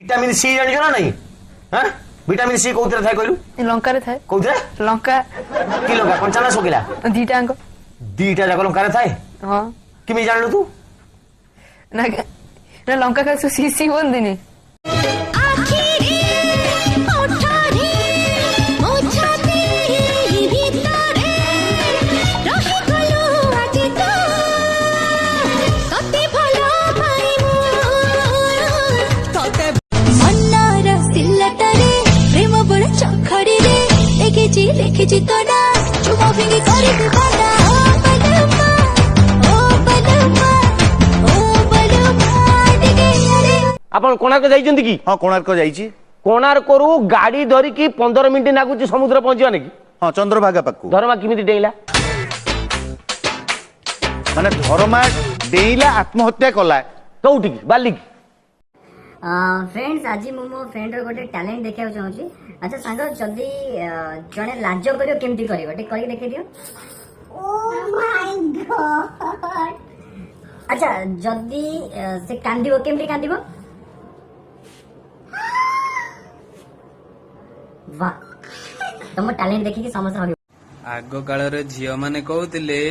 Vitamin C जान ना नहीं हां विटामिन सी कोथरे थाए कहलु लंका रे थाए कोथरे लंका की लंका कंचा ना सुकिला दीटा जाक लंका रे थाए हां किमी जानलु तू ना लंका का सीसी बंदिनी देखिछि तो ना चुमा फिंगी करी दीवाना ओ बलमा दिगे अरे आपण कोणार्क जाइछन्ती की हां कोणार्क जाइछि कोणार्क रु गाड़ी धरी की 15 मिनिट लागुची समुद्र पहुंचवा ने की हां चंद्रभागा पाकु धर्मा किमिति डेइला माने धर्मा डेइला आत्महत्या कला कोउठी की बाली की फ्रेंड्स आज मो फ्रेंड रो गोटे टैलेंट देखा चाहूँगी अच्छा सांग जदि जड़े लाज कर केमती कर देखे दियो अच्छा जदि से कांदिबो केमती कांदिबो वाह तुम टैलेंट देखिकी समस्या हो आग काल रे झियो माने कहउतिले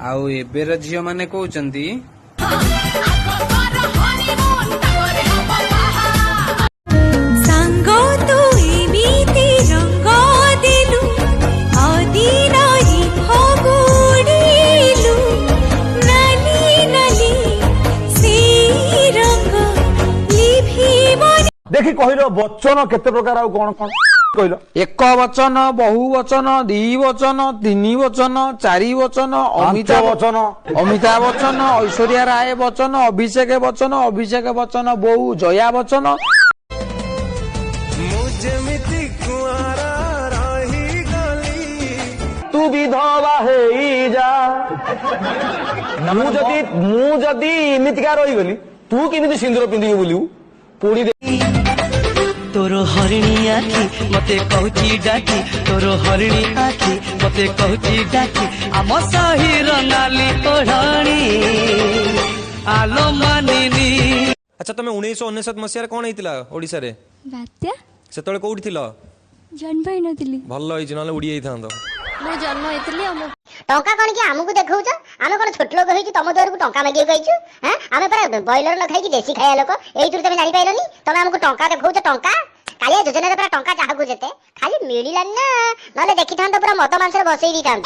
आउ एबेर झियो माने कहउचंती सांगो तू एमिति रंग दिलु आदिनाई फगुड़िलु नाली नाली से रंग लिभिबनि देखि कहिलो वचन केते प्रकार आ कोन कोन कहिलो एक वचन बहु वचन द्वि वचन तीन वचन चारि वचन अमिताभ वचन अमिताभ बच्चन ऐश्वर्या राय बच्चन अभिषेक बच्चन बहु जया बच्चन तू विधवा हेई जा मु जदी इमितिका रही गली तू किमिति सिंदूर पिंदी बोलिउ पुड़ी दे तोर हरिणी आखि मते कहूची डाकी तोर हरिणी आखि मते कहूची डाकी आम साहिर नाली ओढ़ाणी आलो मानिनी। अच्छा तुम 1999 मसीह कौन होता ओडिशा रे बात्या सेतळे कोउठी थिलो जन्म होई नथिली भल्ल होई नले उड़ी जाइथांतो मो जन्म होइतली टंका कौन कि आमको देखौछ आमे कोन छोट लोग होई तुम द्वार को टंका मागिए गइछु हैं आमे पर बॉयलर न खाई कि देसी खाया लोक एई तुर तमे जानि पाइलनी तमे हमको टंका देखौछ टंका कालिया योजना रे पर टंका चाहकु जेते खाली मिलिलान ना नले देखिथांत पूरा मद मांस रे बसई दिथांत।